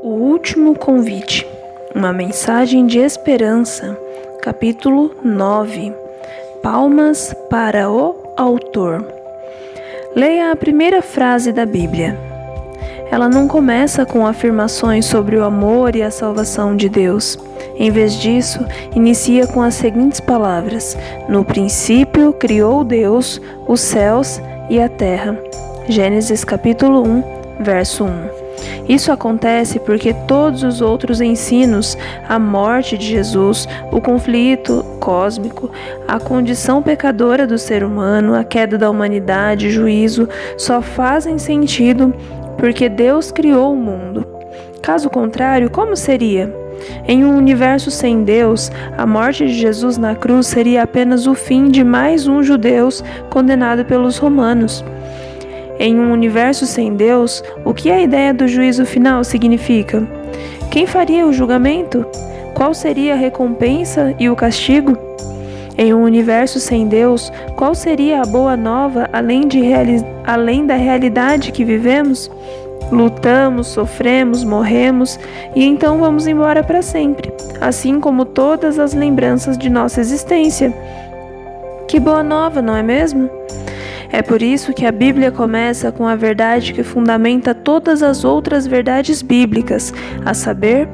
O último convite, uma mensagem de esperança, capítulo 9. Palmas para o autor. Leia a primeira frase da Bíblia. Ela não começa com afirmações sobre o amor e a salvação de Deus. Em vez disso, inicia com as seguintes palavras: No princípio criou Deus os céus e a terra. Gênesis capítulo 1, verso 1. Isso acontece porque todos os outros ensinos, a morte de Jesus, o conflito cósmico, a condição pecadora do ser humano, a queda da humanidade, o juízo, só fazem sentido porque Deus criou o mundo. Caso contrário, como seria? Em um universo sem Deus, a morte de Jesus na cruz seria apenas o fim de mais um judeu condenado pelos romanos. Em um universo sem Deus, o que a ideia do juízo final significa? Quem faria o julgamento? Qual seria a recompensa e o castigo? Em um universo sem Deus, qual seria a boa nova além da realidade que vivemos? Lutamos, sofremos, morremos e então vamos embora para sempre, assim como todas as lembranças de nossa existência. Que boa nova, não é mesmo? É por isso que a Bíblia começa com a verdade que fundamenta todas as outras verdades bíblicas, a saber,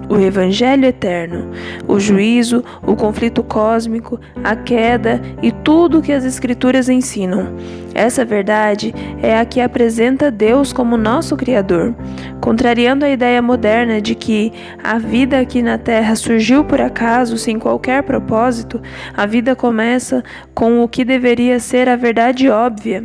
o Evangelho eterno, o juízo, o conflito cósmico, a queda e tudo o que as Escrituras ensinam. Essa verdade é a que apresenta Deus como nosso Criador, contrariando a ideia moderna de que a vida aqui na Terra surgiu por acaso, sem qualquer propósito. A vida começa com o que deveria ser a verdade óbvia,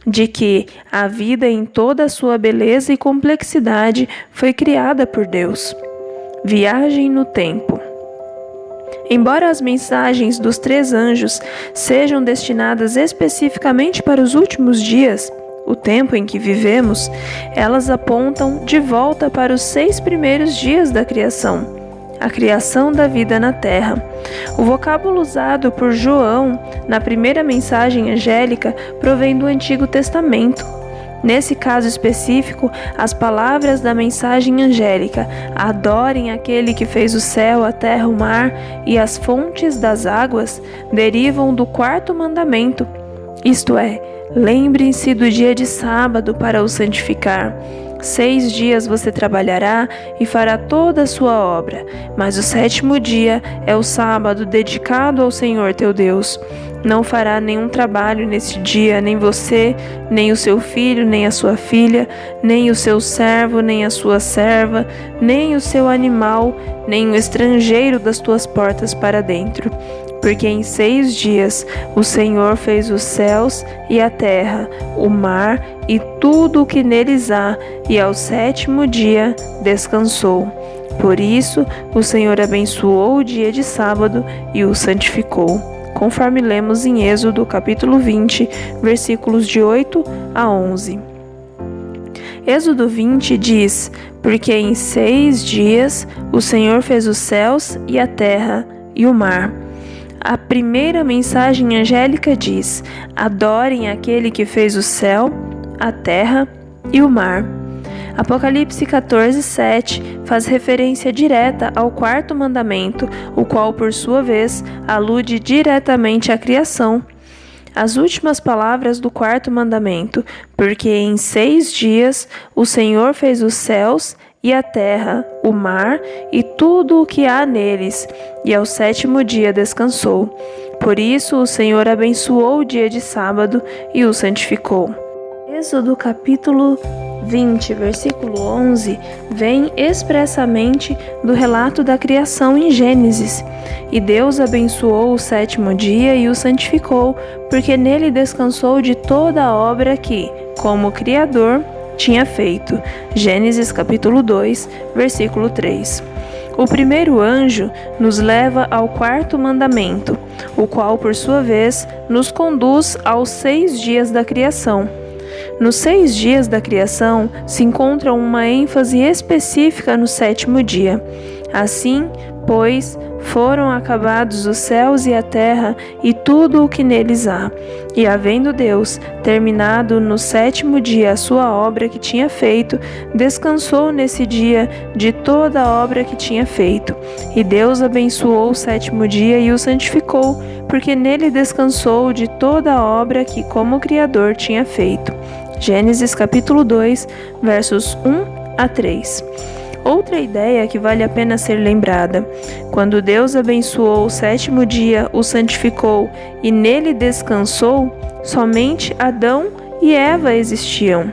de que a vida em toda a sua beleza e complexidade foi criada por Deus. Viagem no tempo. Embora as mensagens dos 3 anjos sejam destinadas especificamente para os últimos dias, o tempo em que vivemos, elas apontam de volta para os 6 primeiros dias da criação, a criação da vida na Terra. O vocábulo usado por João na primeira mensagem angélica provém do Antigo Testamento. Nesse caso específico, as palavras da mensagem angélica, adorem aquele que fez o céu, a terra, o mar e as fontes das águas, derivam do 4º mandamento, isto é, lembrem-se do dia de sábado para o santificar. 6 dias você trabalhará e fará toda a sua obra, mas o 7º dia é o sábado dedicado ao Senhor teu Deus. Não fará nenhum trabalho nesse dia, nem você, nem o seu filho, nem a sua filha, nem o seu servo, nem a sua serva, nem o seu animal, nem o estrangeiro das tuas portas para dentro. Porque em 6 dias o Senhor fez os céus e a terra, o mar e tudo o que neles há, e ao 7º dia descansou. Por isso o Senhor abençoou o dia de sábado e o santificou, conforme lemos em Êxodo capítulo 20, versículos de 8 a 11. Êxodo 20 diz: Porque em 6 dias o Senhor fez os céus e a terra e o mar. A primeira mensagem angélica diz: Adorem aquele que fez o céu, a terra e o mar. Apocalipse 14:7 faz referência direta ao 4º mandamento, o qual, por sua vez, alude diretamente à criação. As últimas palavras do 4º mandamento: Porque em 6 dias o Senhor fez os céus e a terra, o mar e tudo o que há neles, e ao 7º dia descansou. Por isso o Senhor abençoou o dia de sábado e o santificou. Êxodo capítulo 20, versículo 11, vem expressamente do relato da criação em Gênesis. E Deus abençoou o 7º dia e o santificou, porque nele descansou de toda a obra que, como Criador, tinha feito. Gênesis capítulo 2, versículo 3. O primeiro anjo nos leva ao 4º mandamento, o qual, por sua vez, nos conduz aos 6 dias da criação. Nos 6 dias da criação se encontra uma ênfase específica no 7º dia. Assim, pois foram acabados os céus e a terra e tudo o que neles há. E havendo Deus terminado no 7º dia a sua obra que tinha feito, descansou nesse dia de toda a obra que tinha feito. E Deus abençoou o 7º dia e o santificou, porque nele descansou de toda a obra que como Criador tinha feito. Gênesis capítulo 2, versos 1 a 3. Outra ideia que vale a pena ser lembrada: quando Deus abençoou o 7º dia, o santificou e nele descansou, somente Adão e Eva existiam.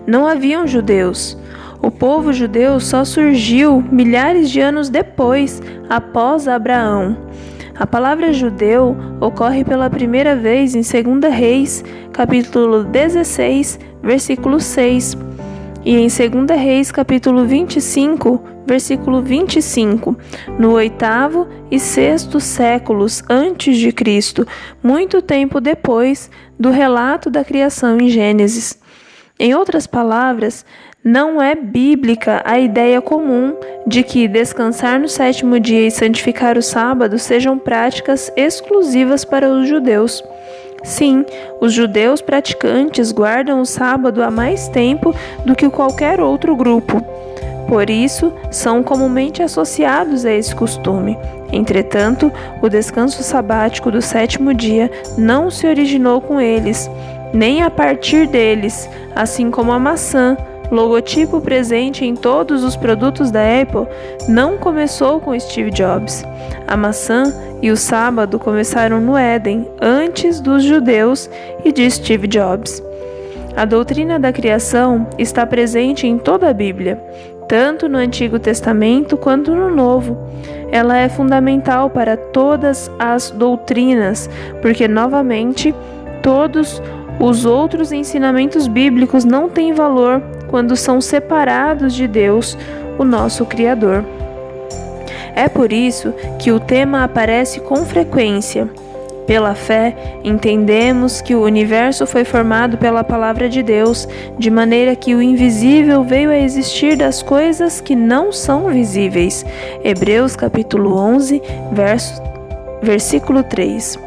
Não haviam judeus. O povo judeu só surgiu milhares de anos depois, após Abraão. A palavra judeu ocorre pela primeira vez em 2 Reis, capítulo 16, versículo 6. E em 2 Reis, capítulo 25, versículo 25, no 8º e 6º séculos antes de Cristo, muito tempo depois do relato da criação em Gênesis. Em outras palavras, não é bíblica a ideia comum de que descansar no 7º dia e santificar o sábado sejam práticas exclusivas para os judeus. Sim, os judeus praticantes guardam o sábado há mais tempo do que qualquer outro grupo. Por isso, são comumente associados a esse costume. Entretanto, o descanso sabático do 7º dia não se originou com eles, nem a partir deles, assim como a maçã, logotipo presente em todos os produtos da Apple, não começou com Steve Jobs. A maçã e o sábado começaram no Éden, antes dos judeus e de Steve Jobs. A doutrina da criação está presente em toda a Bíblia, tanto no Antigo Testamento quanto no Novo. Ela é fundamental para todas as doutrinas, porque, novamente, todos os outros ensinamentos bíblicos não têm valor quando são separados de Deus, o nosso Criador. É por isso que o tema aparece com frequência. Pela fé, entendemos que o universo foi formado pela palavra de Deus, de maneira que o invisível veio a existir das coisas que não são visíveis. Hebreus capítulo 11, versículo 3.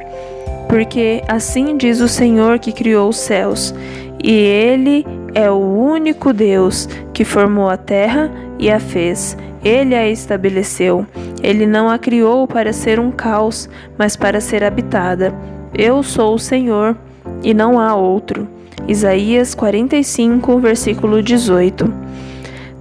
Porque assim diz o Senhor que criou os céus, e Ele é o único Deus que formou a terra e a fez. Ele a estabeleceu. Ele não a criou para ser um caos, mas para ser habitada. Eu sou o Senhor, e não há outro. Isaías 45, versículo 18.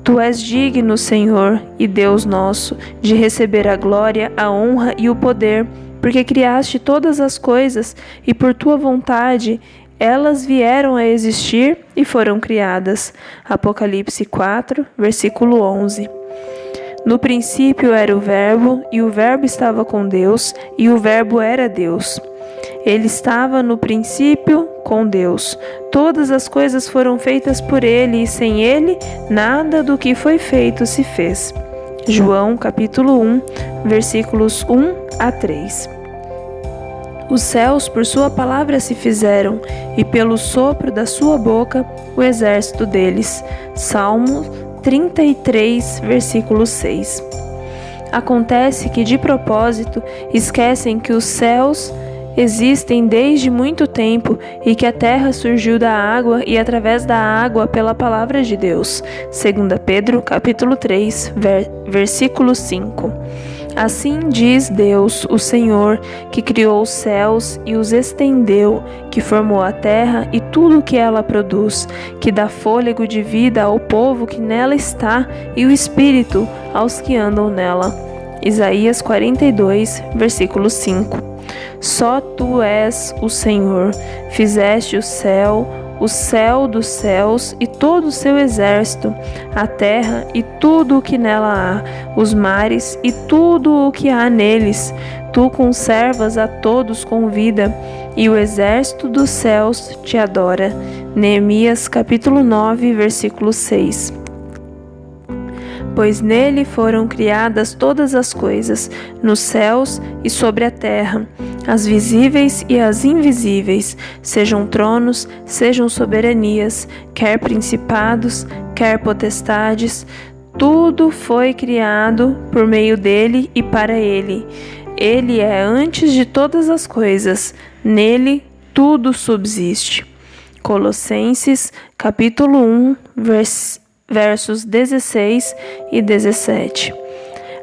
Tu és digno, Senhor, e Deus nosso, de receber a glória, a honra e o poder, porque criaste todas as coisas, e por tua vontade elas vieram a existir e foram criadas. Apocalipse 4, versículo 11. No princípio era o Verbo, e o Verbo estava com Deus, e o Verbo era Deus. Ele estava no princípio com Deus. Todas as coisas foram feitas por ele, e sem ele, nada do que foi feito se fez. João capítulo 1, versículos 1 a 3. Os céus por sua palavra se fizeram, e pelo sopro da sua boca o exército deles. Salmo 33, versículo 6. Acontece que, de propósito, esquecem que os céus existem desde muito tempo e que a terra surgiu da água e através da água pela palavra de Deus. 2 Pedro, capítulo 3, versículo 5. Assim diz Deus, o Senhor, que criou os céus e os estendeu, que formou a terra e tudo o que ela produz, que dá fôlego de vida ao povo que nela está e o espírito aos que andam nela. Isaías 42, versículo 5. Só tu és o Senhor, fizeste o céu dos céus e todo o seu exército, a terra e tudo o que nela há, os mares e tudo o que há neles. Tu conservas a todos com vida, e o exército dos céus te adora. Neemias capítulo 9, versículo 6. Pois nele foram criadas todas as coisas, nos céus e sobre a terra, as visíveis e as invisíveis, sejam tronos, sejam soberanias, quer principados, quer potestades. Tudo foi criado por meio dele e para ele. Ele é antes de todas as coisas. Nele tudo subsiste. Colossenses, capítulo 1, versos 16 e 17.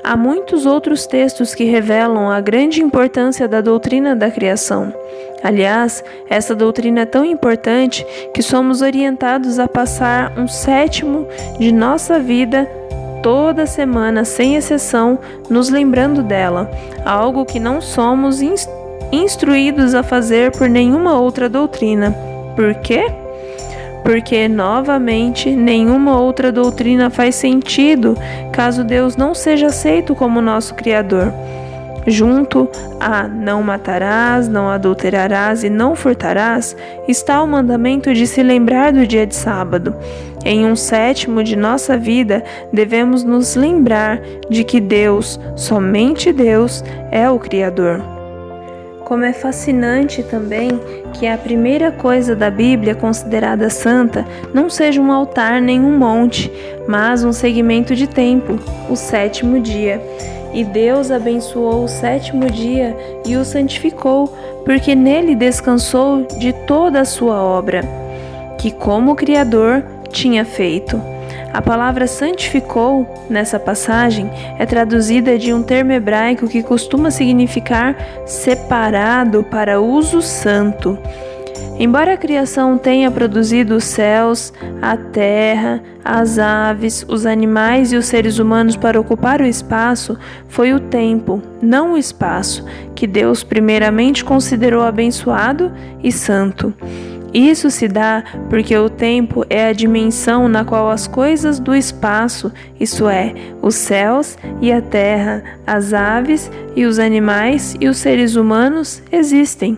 Há muitos outros textos que revelam a grande importância da doutrina da criação. Aliás, essa doutrina é tão importante que somos orientados a passar 1/7 de nossa vida toda semana, sem exceção, nos lembrando dela, algo que não somos instruídos a fazer por nenhuma outra doutrina. Por quê? Porque, novamente, nenhuma outra doutrina faz sentido caso Deus não seja aceito como nosso Criador. Junto a não matarás, não adulterarás e não furtarás, está o mandamento de se lembrar do dia de sábado. Em 1/7 de nossa vida, devemos nos lembrar de que Deus, somente Deus, é o Criador. Como é fascinante também que a primeira coisa da Bíblia considerada santa não seja um altar nem um monte, mas um segmento de tempo, o 7º dia. E Deus abençoou o 7º dia e o santificou, porque nele descansou de toda a sua obra, que como Criador tinha feito. A palavra santificou, nessa passagem, é traduzida de um termo hebraico que costuma significar separado para uso santo. Embora a criação tenha produzido os céus, a terra, as aves, os animais e os seres humanos para ocupar o espaço, foi o tempo, não o espaço, que Deus primeiramente considerou abençoado e santo. Isso se dá porque o tempo é a dimensão na qual as coisas do espaço, isto é, os céus e a terra, as aves e os animais e os seres humanos, existem.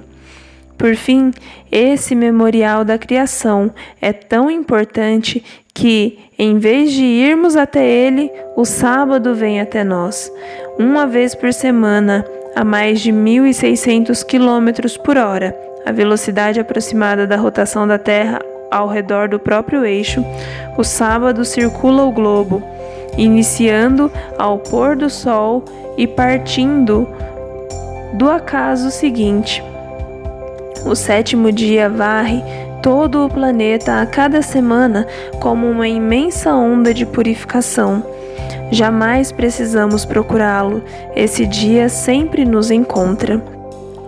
Por fim, esse memorial da criação é tão importante que, em vez de irmos até ele, o sábado vem até nós. Uma vez por semana, a mais de 1.600 km/h, a velocidade aproximada da rotação da Terra ao redor do próprio eixo, o sábado circula o globo, iniciando ao pôr do sol e partindo do acaso seguinte. O 7º dia varre todo o planeta a cada semana como uma imensa onda de purificação. Jamais precisamos procurá-lo, esse dia sempre nos encontra.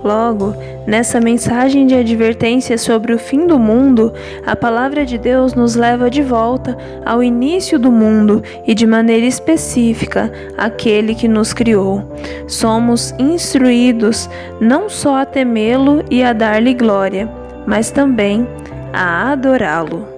Logo, nessa mensagem de advertência sobre o fim do mundo, a palavra de Deus nos leva de volta ao início do mundo e, de maneira específica, àquele que nos criou. Somos instruídos não só a temê-lo e a dar-lhe glória, mas também a adorá-lo.